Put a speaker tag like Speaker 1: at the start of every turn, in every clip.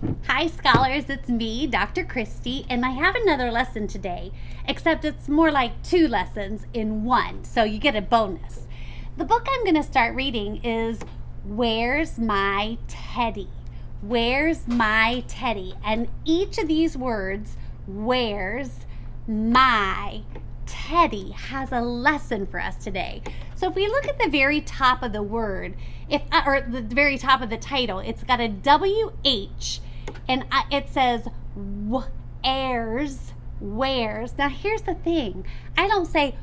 Speaker 1: Hi scholars, it's me, Dr. Christy, and I have another lesson today, except it's more like two lessons in one, so you get a bonus. The book I'm going to start reading is Where's My Teddy? Where's My Teddy? And each of these words, where's my Teddy, has a lesson for us today. So if we look at the very top of the word, or the very top of the title, it's got a WH and it says where's. Now here's the thing. I don't say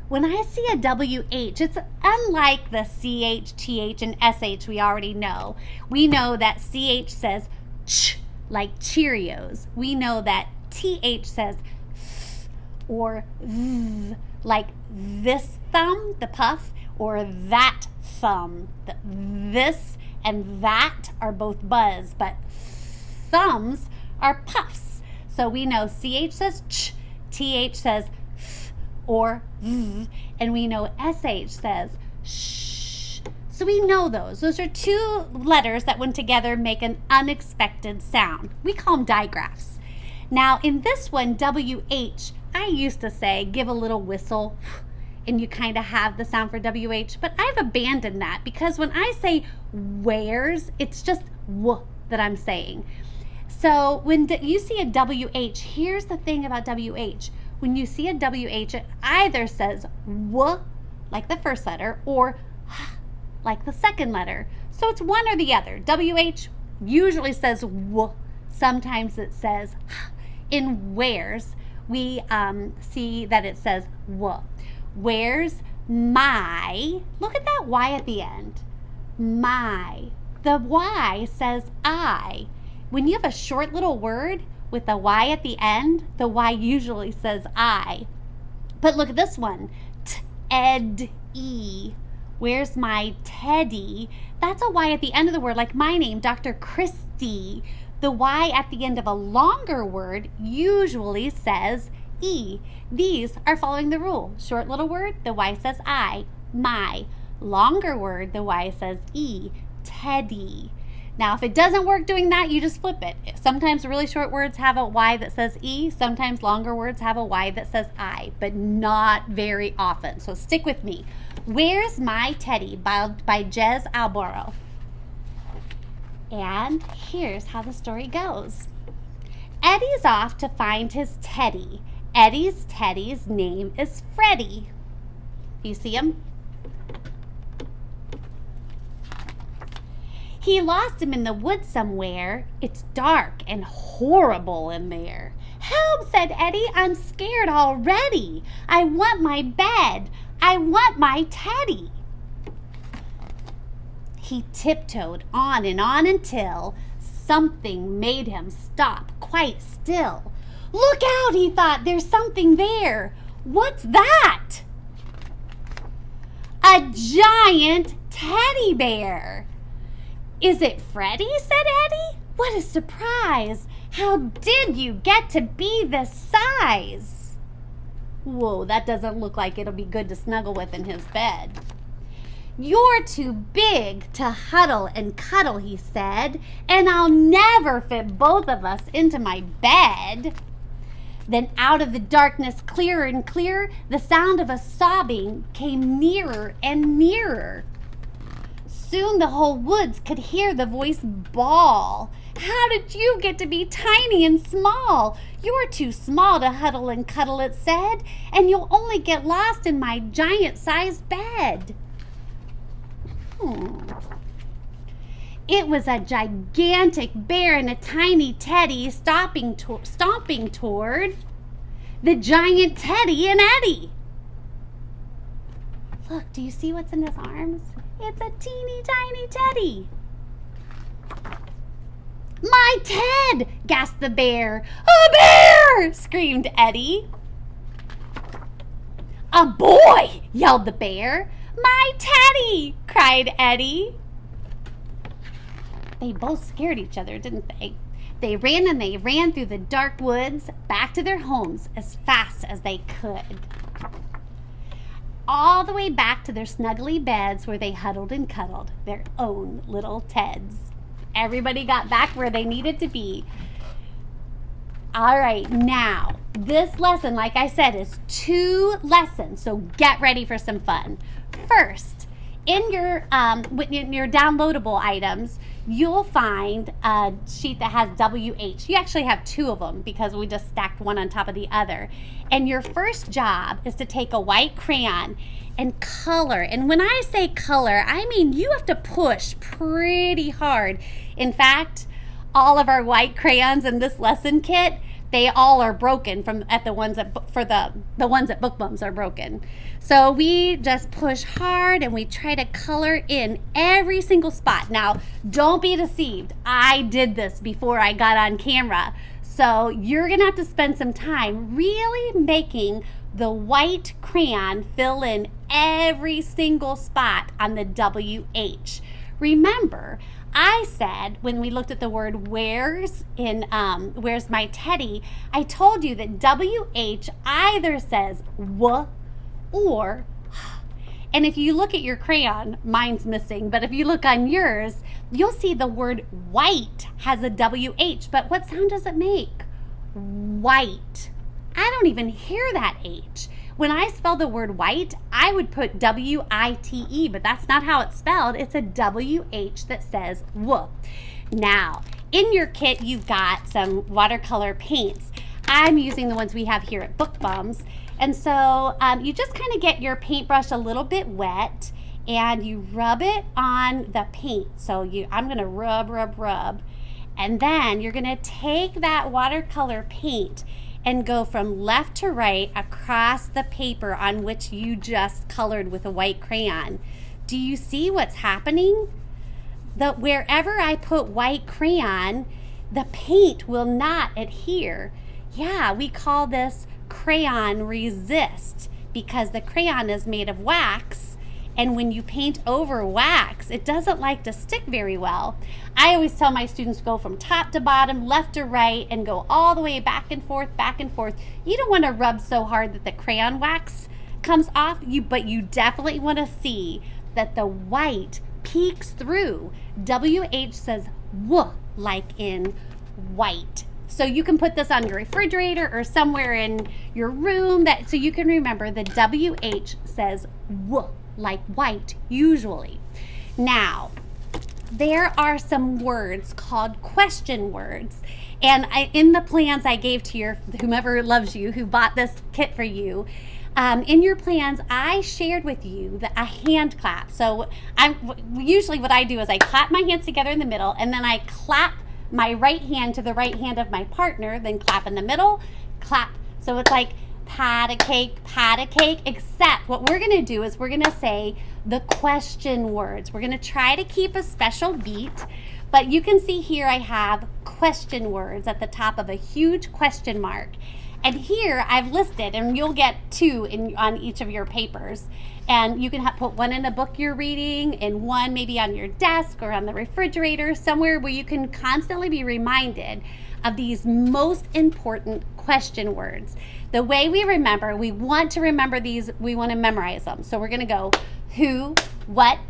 Speaker 1: when I see a WH, it's unlike the CH, TH, and SH we already know. We know that CH says ch, like Cheerios. We know that TH says th, or th, like this thumb, the puff, or that thumb. This and that are both buzz, but thumbs are puffs. So we know CH says ch, TH says th, or th, and we know SH says shh. So we know those. Those are two letters that when together make an unexpected sound. We call them digraphs. Now in this one, WH, I used to say give a little whistle and you kind of have the sound for WH, but I've abandoned that because when I say where's, it's just w that I'm saying. So when you see a WH, here's the thing about WH. When you see a WH, it either says w, like the first letter, or h, like the second letter. So it's one or the other. WH usually says w. Sometimes it says h. In where's, we see that it says w. Where's my? Look at that Y at the end. My. The Y says I. When you have a short little word with a Y at the end, the Y usually says I. But look at this one. T-ed-e. Where's my Teddy? That's a Y at the end of the word, like my name, Dr. Christy. The Y at the end of a longer word usually says E. These are following the rule. Short little word, the Y says I, my. Longer word, the Y says E, Teddy. Now, if it doesn't work doing that, you just flip it. Sometimes really short words have a Y that says E. Sometimes longer words have a Y that says I, but not very often. So stick with me. Where's My Teddy by Jez Alborough. And here's how the story goes. Eddie's off to find his Teddy. Eddie's Teddy's name is Freddie. Do you see him? He lost him in the woods somewhere. It's dark and horrible in there. Help, said Eddie. I'm scared already. I want my bed. I want my Teddy. He tiptoed on until something made him stop quite still. Look out, he thought, there's something there. What's that? A giant teddy bear. Is it Freddie? Said Eddie. What a surprise. How did you get to be this size? Whoa, that doesn't look like it'll be good to snuggle with in his bed. You're too big to huddle and cuddle, he said, and I'll never fit both of us into my bed. Then out of the darkness, clearer and clearer, the sound of a sobbing came nearer and nearer. Soon the whole woods could hear the voice bawl. How did you get to be tiny and small? You're too small to huddle and cuddle, it said, and you'll only get lost in my giant-sized bed. It was a gigantic bear and a tiny teddy stomping toward the giant Teddy and Eddie. Look, do you see what's in his arms? It's a teeny tiny teddy. My Ted, gasped the bear. A bear, screamed Eddie. A boy, yelled the bear. My Teddy, cried Eddie. They both scared each other, didn't they? They ran through the dark woods back to their homes as fast as they could. all the way back to their snuggly beds where they huddled and cuddled their own little Teds. Everybody got back where they needed to be. All right, now this lesson, like I said, is 2 lessons, so get ready for some fun. First, in your downloadable items, you'll find a sheet that has WH. You actually have 2 of them because we just stacked one on top of the other. And your first job is to take a white crayon and color. And when I say color, I mean you have to push pretty hard. In fact, all of our white crayons in this lesson kit, they all are broken the ones at Book Bums are broken. So we just push hard and we try to color in every single spot. Now, don't be deceived. I did this before I got on camera. So you're gonna have to spend some time really making the white crayon fill in every single spot on the WH. Remember, I said when we looked at the word where's in Where's My Teddy, I told you that WH either says w or h. And if you look at your crayon, mine's missing, but if you look on yours, you'll see the word white has a WH, but what sound does it make? White. I don't even hear that H. When I spell the word white, I would put W-I-T-E, but that's not how it's spelled. It's a W-H that says W. Now, in your kit, you've got some watercolor paints. I'm using the ones we have here at Book Bums. And so you just kind of get your paintbrush a little bit wet and you rub it on the paint. So I'm going to rub. And then you're going to take that watercolor paint and go from left to right across the paper on which you just colored with a white crayon. Do you see what's happening? Wherever I put white crayon, the paint will not adhere. Yeah, we call this crayon resist because the crayon is made of wax, and when you paint over wax, it doesn't like to stick very well. I always tell my students go from top to bottom, left to right, and go all the way back and forth, back and forth. You don't want to rub so hard that the crayon wax comes off, but you definitely want to see that the white peeks through. WH says W, like in white. So you can put this on your refrigerator or somewhere in your room so you can remember the WH says W, like white, usually. Now, there are some words called question words. And in the plans I gave to whomever loves you, who bought this kit for you, in your plans, I shared with you a hand clap. So usually what I do is I clap my hands together in the middle, and then I clap my right hand to the right hand of my partner, then clap in the middle, clap. So it's like pat a cake, except what we're gonna do is we're gonna say the question words. We're gonna try to keep a special beat, but you can see here I have question words at the top of a huge question mark. And here I've listed, and you'll get 2 on each of your papers. And you can put one in a book you're reading and one maybe on your desk or on the refrigerator, somewhere where you can constantly be reminded of these most important question words. The way we want to remember these, we want to memorize them. So we're going to go who, what,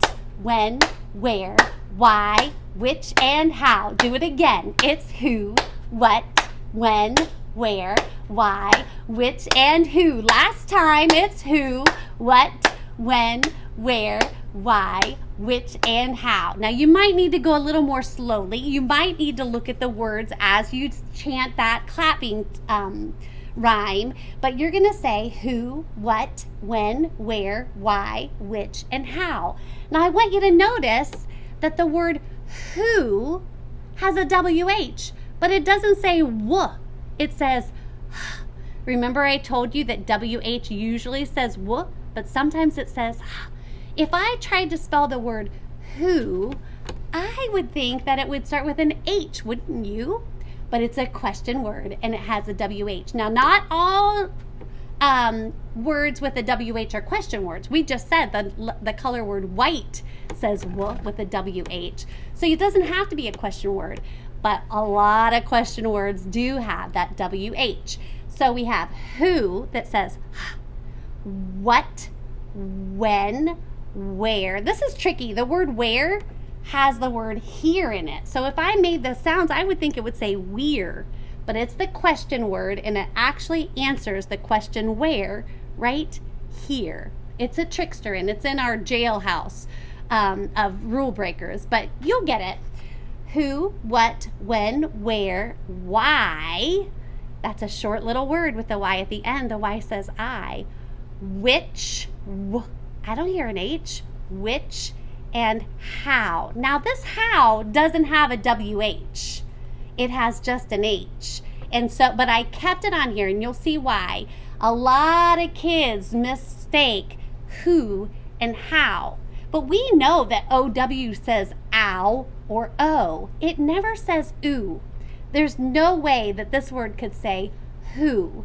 Speaker 1: when, where, why, which, and how. Do it again. It's who, what, when, where, why, which, and who. Last time, it's who, what, when, where, why, which, and how. Now you might need to go a little more slowly. You might need to look at the words as you chant that clapping rhyme, but you're going to say who, what, when, where, why, which, and how. Now I want you to notice that the word who has a WH, but it doesn't say w. It says, remember I told you that WH usually says w, but sometimes it says, if I tried to spell the word who, I would think that it would start with an H, wouldn't you? But it's a question word and it has a WH. Now, not all words with a WH are question words. We just said the color word white says w with a WH. So it doesn't have to be a question word, but a lot of question words do have that WH. So we have who that says what, when, where. This is tricky. The word where has the word here in it. So if I made the sounds, I would think it would say we're, but it's the question word and it actually answers the question where right here. It's a trickster and it's in our jailhouse of rule breakers, but you'll get it. Who, what, when, where, why. That's a short little word with the Y at the end. The Y says I. Which, I don't hear an H. Which, and how. Now this how doesn't have a WH. It has just an H. And so, but I kept it on here and you'll see why. A lot of kids mistake who and how. But we know that OW says ow or O. It never says oo. There's no way that this word could say who.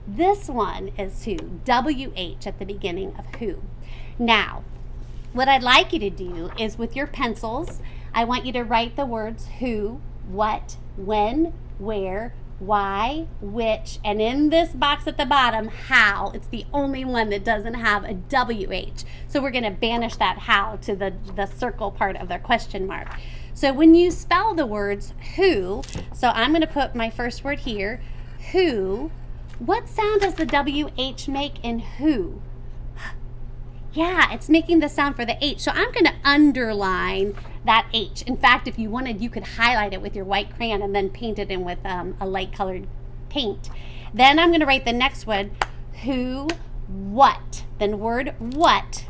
Speaker 1: This one is who. WH at the beginning of who. Now, what I'd like you to do is with your pencils, I want you to write the words who, what, when, where, why, which, and in this box at the bottom, how. It's the only one that doesn't have a WH. So we're going to banish that how to the circle part of the question mark. So when you spell the words who, so I'm going to put my first word here, who, what sound does the WH make in who? Yeah, it's making the sound for the H. So I'm going to underline that H. In fact, if you wanted, you could highlight it with your white crayon and then paint it in with a light colored paint. Then I'm going to write the next word, who, what. Then word what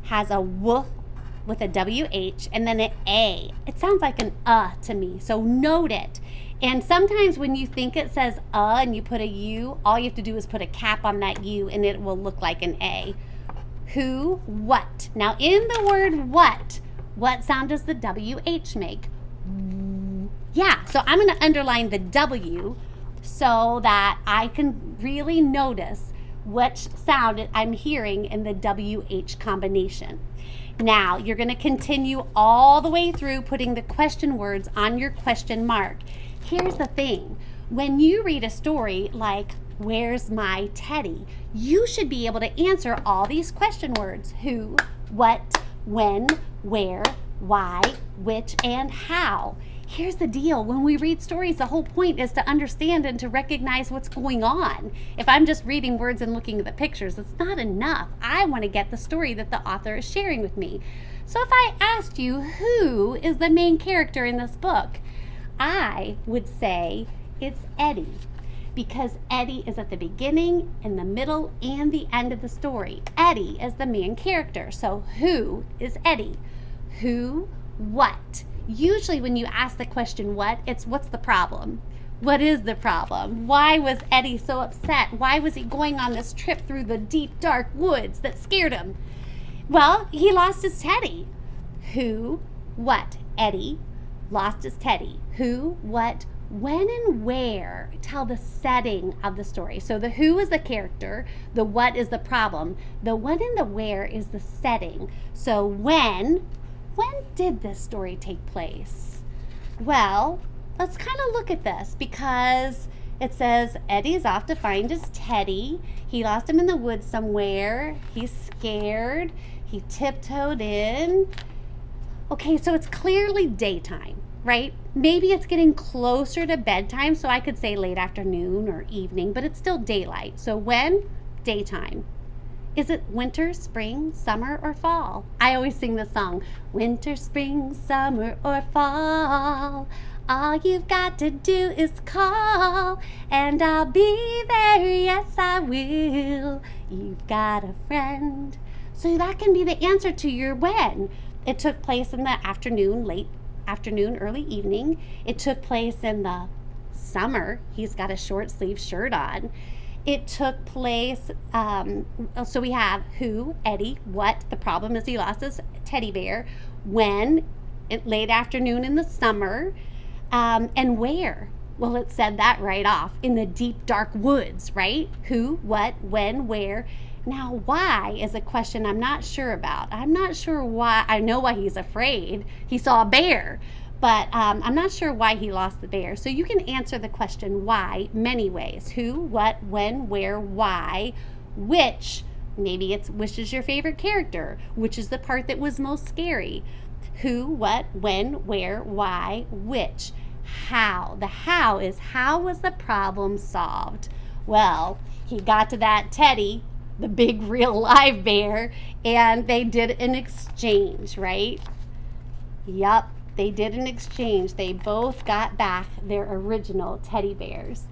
Speaker 1: has a W with a WH and then an A. It sounds like an to me, so note it. And sometimes when you think it says and you put a U, all you have to do is put a cap on that U and it will look like an A. Who, what. Now in the word what sound does the WH make? Yeah, so I'm going to underline the W so that I can really notice which sound I'm hearing in the WH combination. Now you're going to continue all the way through putting the question words on your question mark. Here's the thing. When you read a story like where's my teddy, you should be able to answer all these question words. Who, what, when, where, why, which, and how. Here's the deal. When we read stories, the whole point is to understand and to recognize what's going on. If I'm just reading words and looking at the pictures, it's not enough. I want to get the story that the author is sharing with me. So if I asked you who is the main character in this book, I would say it's Eddie. Because Eddie is at the beginning, in the middle, and the end of the story. Eddie is the main character. So who is Eddie? Who, what? Usually when you ask the question what, it's what's the problem? What is the problem? Why was Eddie so upset? Why was he going on this trip through the deep, dark woods that scared him? Well, he lost his teddy. Who, what? Eddie lost his teddy. Who, what, when, and where tell the setting of the story. So the who is the character, the what is the problem, the when and the where is the setting. So when did this story take place? Well, let's kind of look at this because it says Eddie's off to find his teddy. He lost him in the woods somewhere. He's scared. He tiptoed in. Okay, so it's clearly daytime, right? Maybe it's getting closer to bedtime, so I could say late afternoon or evening, but it's still daylight. So when? Daytime. Is it winter, spring, summer, or fall? I always sing this song. Winter, spring, summer, or fall. All you've got to do is call, and I'll be there, yes I will. You've got a friend. So that can be the answer to your when. It took place in the afternoon, late afternoon, early evening. It took place in the summer. He's got a short sleeve shirt on. It took place, so we have who, Eddie, what, the problem is he lost his teddy bear, when, late afternoon in the summer, and where. Well, it said that right off, in the deep, dark woods, right? Who, what, when, where. Now, why is a question I'm not sure about. I'm not sure why. I know why he's afraid. He saw a bear. But I'm not sure why he lost the bear. So you can answer the question why many ways. Who, what, when, where, why, which, Maybe it's which is your favorite character, which is the part that was most scary. Who, what, when, where, why, which. How. The how is how was the problem solved? Well, he got to that Teddy, the big real live bear, and they did an exchange, right? Yup, they did an exchange. They both got back their original teddy bears.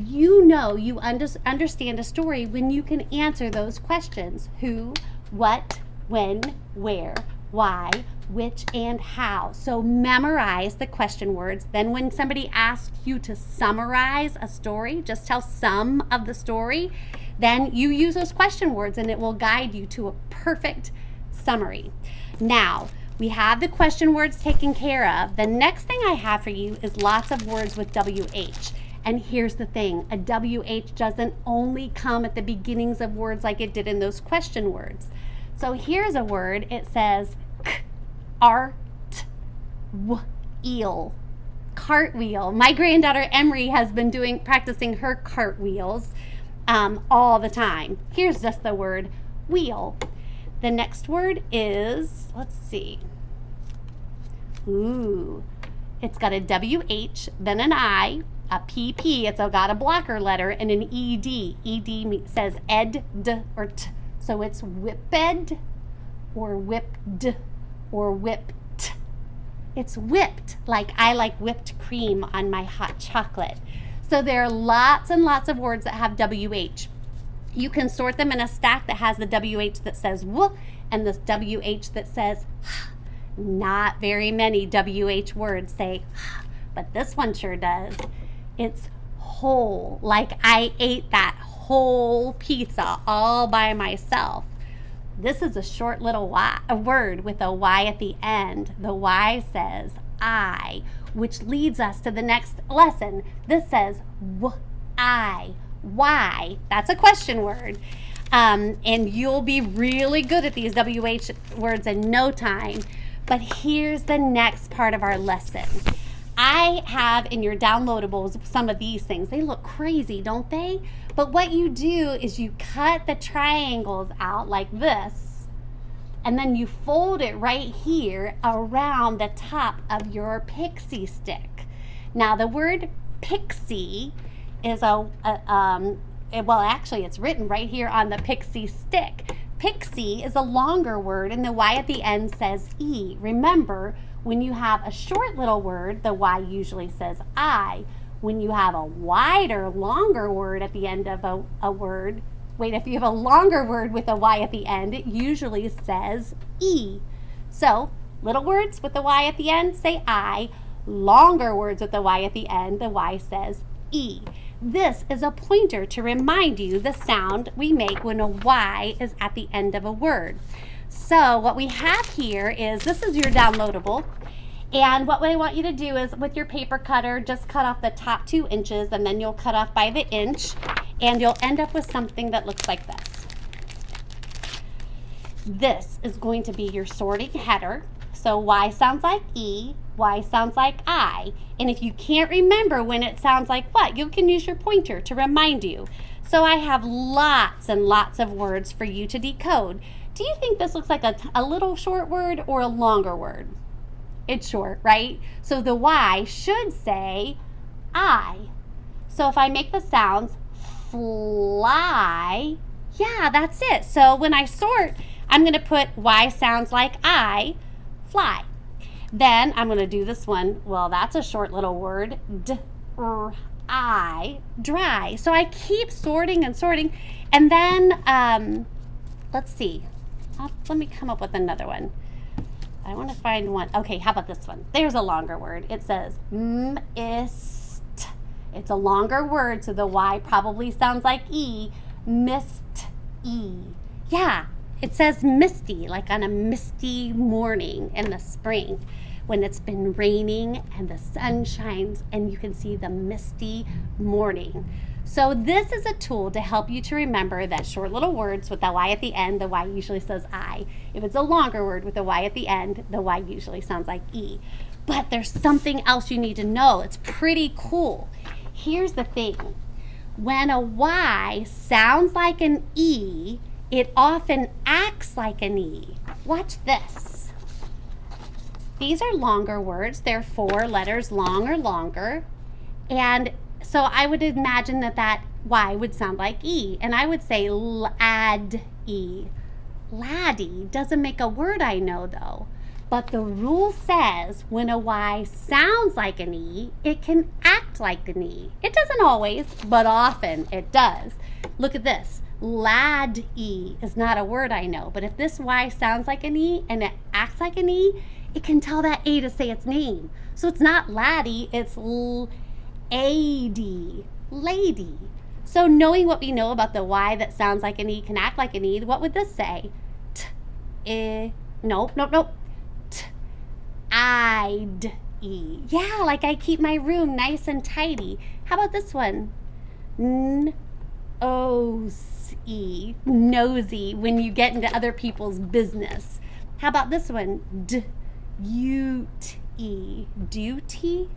Speaker 1: You know you understand a story when you can answer those questions. Who, what, when, where, why, which, and how. So memorize the question words. Then when somebody asks you to summarize a story, just tell some of the story, then you use those question words and it will guide you to a perfect summary. Now, we have the question words taken care of. The next thing I have for you is lots of words with WH. And here's the thing, a WH doesn't only come at the beginnings of words like it did in those question words. So here's a word, it says art-wheel, cartwheel. My granddaughter Emery has been practicing her cartwheels all the time. Here's just the word wheel. The next word is, let's see. Ooh, it's got a WH, then an I, a PP, it's got a blocker letter, and an ED. ED says ed, d, or t. So it's whipped, or whipped, or whipped. It's whipped, like I like whipped cream on my hot chocolate. So there are lots and lots of words that have WH. You can sort them in a stack that has the WH that says w and this WH that says h. Not very many WH words say h, but this one sure does. It's whole, like I ate that whole pizza all by myself. This is a short little word with a Y at the end. The Y says I, which leads us to the next lesson. This says I. Why? That's a question word. And you'll be really good at these WH words in no time. But here's the next part of our lesson. I have in your downloadables some of these things. They look crazy, don't they? But what you do is you cut the triangles out like this, and then you fold it right here around the top of your pixie stick. Now the word pixie is well, actually it's written right here on the pixie stick. Pixie is a longer word and the Y at the end says E. Remember, when you have a short little word, the Y usually says I. When you have a wider, longer word at the end of a word, if you have a longer word with a Y at the end, it usually says E. So, little words with the Y at the end say I. Longer words with the Y at the end, the Y says E. This is a pointer to remind you the sound we make when a Y is at the end of a word. So what we have here is, this is your downloadable, and what I want you to do is with your paper cutter, just cut off the top 2 inches, and then you'll cut off by the inch, and you'll end up with something that looks like this. This is going to be your sorting header. So Y sounds like E, Y sounds like I. And if you can't remember when it sounds like what, you can use your pointer to remind you. So I have lots and lots of words for you to decode. Do you think this looks like a little short word or a longer word? It's short, right? So the Y should say I. So if I make the sounds fly, yeah, that's it. So when I sort, I'm going to put Y sounds like I, fly. Then I'm going to do this one. Well, that's a short little word. I, dry. So I keep sorting and sorting. And then, let's see. Let me come up with another one. I want to find one. Okay, how about this one? There's a longer word. It says mist. It's a longer word, so the Y probably sounds like E. Mist, E. Yeah. It says misty, like on a misty morning in the spring when it's been raining and the sun shines and you can see the misty morning. So this is a tool to help you to remember that short little words with the Y at the end, the Y usually says I. If it's a longer word with a Y at the end, the Y usually sounds like E. But there's something else you need to know. It's pretty cool. Here's the thing. When a Y sounds like an E, It often acts like an E. Watch this. These are longer words. They're 4 letters long or longer. And so I would imagine that Y would sound like E. And I would say lad-E. Laddie doesn't make a word, I know, though. But the rule says when a Y sounds like an E, it can act like an E. It doesn't always, but often it does. Look at this. Lad-E is not a word, I know, but if this Y sounds like an E and it acts like an E, it can tell that A to say its name. So it's not laddie, it's A-D, lady. So knowing what we know about the Y that sounds like an E can act like an E, what would this say? Nope. I'd-E. Yeah, like I keep my room nice and tidy. How about this one? N-O-S-E. Nosy, when you get into other people's business. How about this one? D-U-T-E. Duty?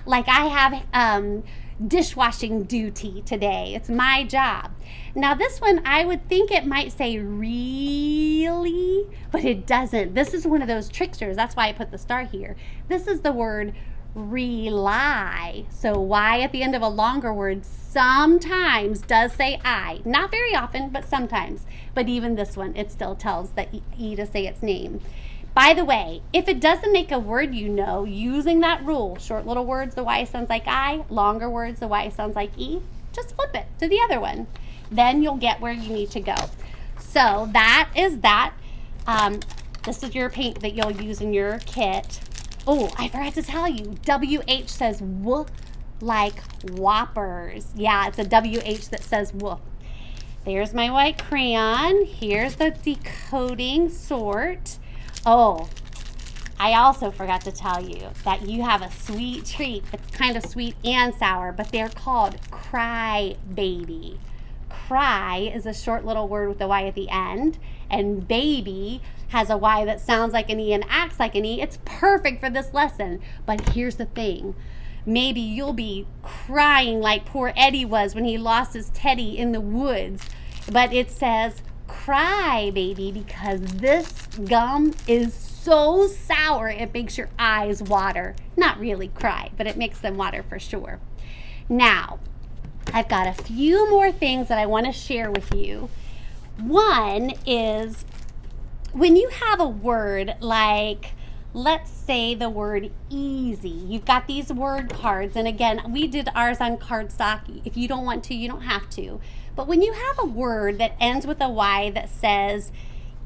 Speaker 1: Like I have dishwashing duty today. It's my job. Now this one, I would think it might say really, but it doesn't. This is one of those tricksters. That's why I put the star here. This is the word rely. So Y at the end of a longer word sometimes does say I. Not very often, but sometimes. But even this one, it still tells the E to say its name. By the way, if it doesn't make a word you know, using that rule, short little words, the Y sounds like I, longer words, the Y sounds like E, just flip it to the other one. Then you'll get where you need to go. So that is that. This is your paint that you'll use in your kit. Oh, I forgot to tell you, WH says whoop like whoppers. Yeah, it's a WH that says whoop. There's my white crayon. Here's the decoding sort. Oh, I also forgot to tell you that you have a sweet treat. It's kind of sweet and sour, but they're called Cry Baby. Cry is a short little word with a Y at the end, and baby has a Y that sounds like an E and acts like an E. It's perfect for this lesson. But here's the thing. Maybe you'll be crying like poor Eddie was when he lost his teddy in the woods. But it says Cry Baby because this gum is so sour it makes your eyes water. Not really cry, but it makes them water for sure. Now, I've got a few more things that I want to share with you. One is when you have a word like, let's say the word easy. You've got these word cards, and again, we did ours on cardstock. If you don't want to, you don't have to. But when you have a word that ends with a Y that says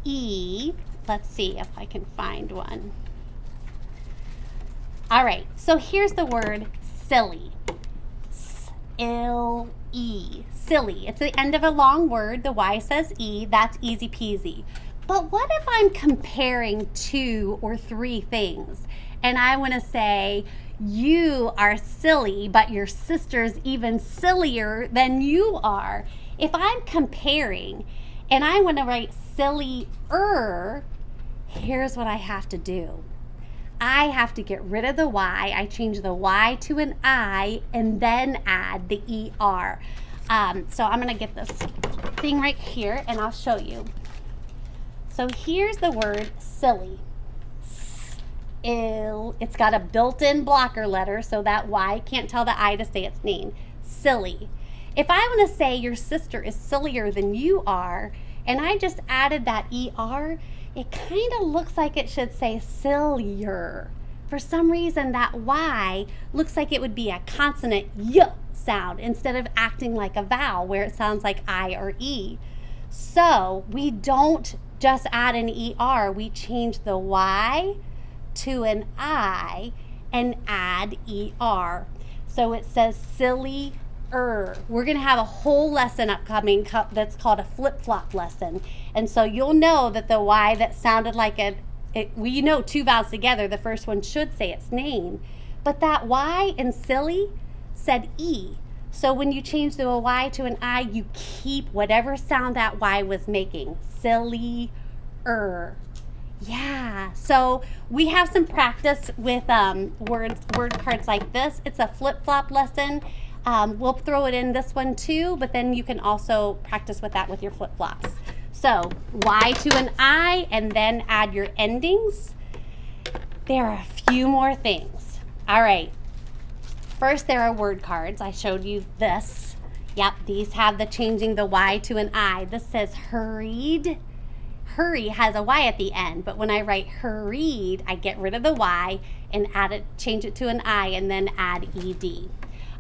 Speaker 1: E, let's see if I can find one. All right, so here's the word silly. S-L-E, silly. It's the end of a long word. The Y says E. That's easy peasy. But what if I'm comparing 2 or 3 things and I want to say you are silly, but your sister's even sillier than you are? If I'm comparing and I want to write sillier, here's what I have to do. I have to get rid of the Y. I change the Y to an I and then add the ER. So I'm going to get this thing right here and I'll show you. So here's the word silly. It's got a built-in blocker letter, so that Y can't tell the I to say its name. Silly. If I want to say your sister is sillier than you are, and I just added that ER, it kind of looks like it should say sillier. For some reason, that Y looks like it would be a consonant Y sound instead of acting like a vowel where it sounds like I or E. So we don't just add an ER, we change the Y to an I and add ER. So it says silly. We're going to have a whole lesson upcoming that's called a flip-flop lesson. And so you'll know that the Y that sounded like we know 2 vowels together, the first one should say its name. But that Y in silly said E. So when you change the Y to an I, you keep whatever sound that Y was making. Silly. Yeah, so we have some practice with word cards like this. It's a flip-flop lesson. We'll throw it in this one too, but then you can also practice with that with your flip-flops. So Y to an I and then add your endings. There are a few more things. All right. First, there are word cards. I showed you this. Yep, these have the changing the Y to an I. This says hurried. Hurry has a Y at the end, but when I write hurried, I get rid of the Y and change it to an I and then add ED.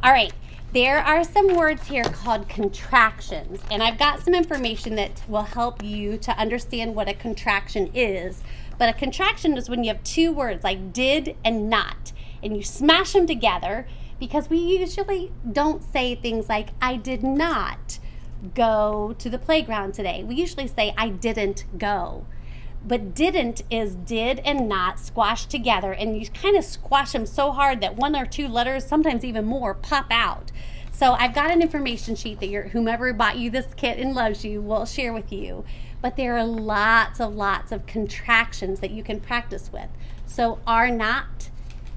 Speaker 1: All right, there are some words here called contractions, and I've got some information that will help you to understand what a contraction is. But a contraction is when you have two words like did and not, and you smash them together, because we usually don't say things like I did not go to the playground today. We usually say I didn't go. But didn't is did and not squashed together, and you kind of squash them so hard that one or two letters, sometimes even more, pop out. So I've got an information sheet that whomever bought you this kit and loves you will share with you. But there are lots of contractions that you can practice with. So are not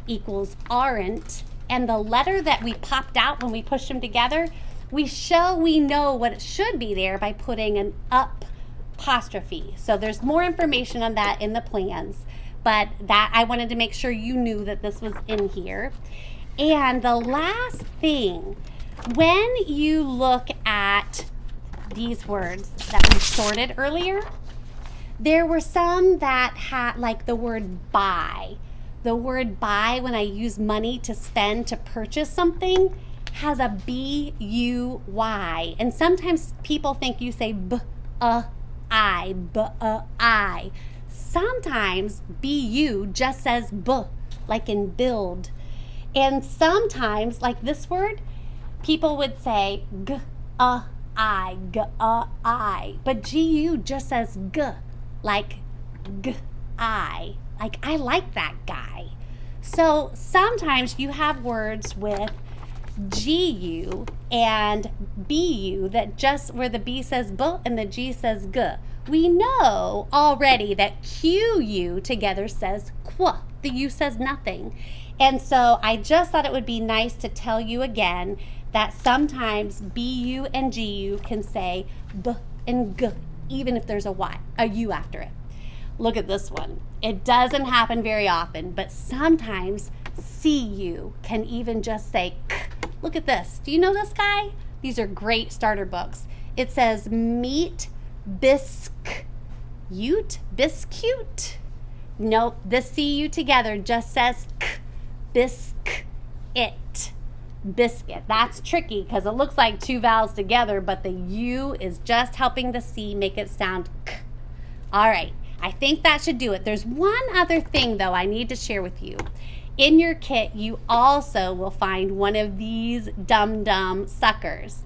Speaker 1: equals aren't, and the letter that we popped out when we pushed them together, we know what it should be there by putting an apostrophe. So there's more information on that in the plans, but that I wanted to make sure you knew that this was in here. And the last thing, when you look at these words that we sorted earlier, there were some that had like the word buy. The word buy, when I use money to spend to purchase something, has a B-U-Y. And sometimes people think you say B-A-I, B-A-I. Sometimes B-U just says B, like in build. And sometimes, like this word, people would say G-A-I, G-A-I. But G-U just says G, like G-I. Like, I like that guy. So sometimes you have words with G-U and B-U that just where the B says B and the G says G. We know already that Q-U together says Qu. The U says nothing. And so I just thought it would be nice to tell you again that sometimes B-U and G-U can say B and G, even if there's a U after it. Look at this one. It doesn't happen very often, but sometimes C-U can even just say K. Look at this. Do you know this guy? These are great starter books. It says meat biscuit. Biscuit? Nope, this C-U together just says K. Biscuit. Biscuit. That's tricky because it looks like two vowels together, but the U is just helping the C make it sound K. All right, I think that should do it. There's one other thing, though, I need to share with you. In your kit, you also will find one of these dum-dum suckers.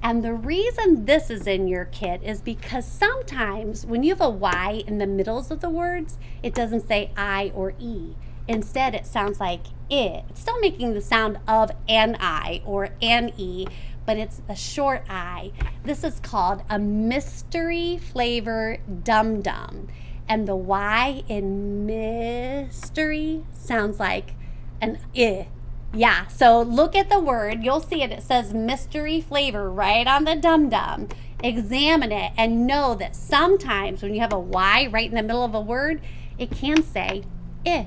Speaker 1: And the reason this is in your kit is because sometimes when you have a Y in the middles of the words, it doesn't say I or E. Instead, it sounds like I. It's still making the sound of an I or an E, but it's a short I. This is called a mystery flavor dum-dum. And the Y in mystery sounds like an I. Yeah, so look at the word. You'll see it. It says mystery flavor right on the dum-dum. Examine it and know that sometimes when you have a Y right in the middle of a word, it can say I.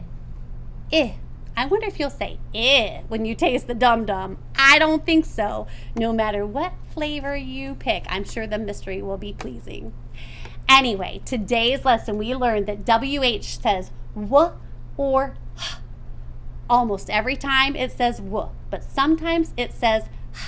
Speaker 1: I wonder if you'll say when you taste the dum-dum. I don't think so. No matter what flavor you pick, I'm sure the mystery will be pleasing. Anyway, today's lesson, we learned that WH says W or H. Almost every time it says W, but sometimes it says H.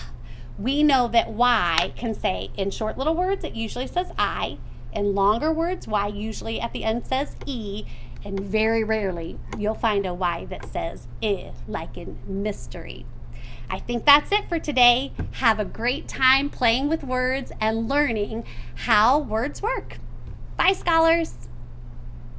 Speaker 1: We know that Y can say, in short little words, it usually says I. In longer words, Y usually at the end says E. And very rarely you'll find a Y that says I, like in mystery. I think that's it for today. Have a great time playing with words and learning how words work. Bye, scholars.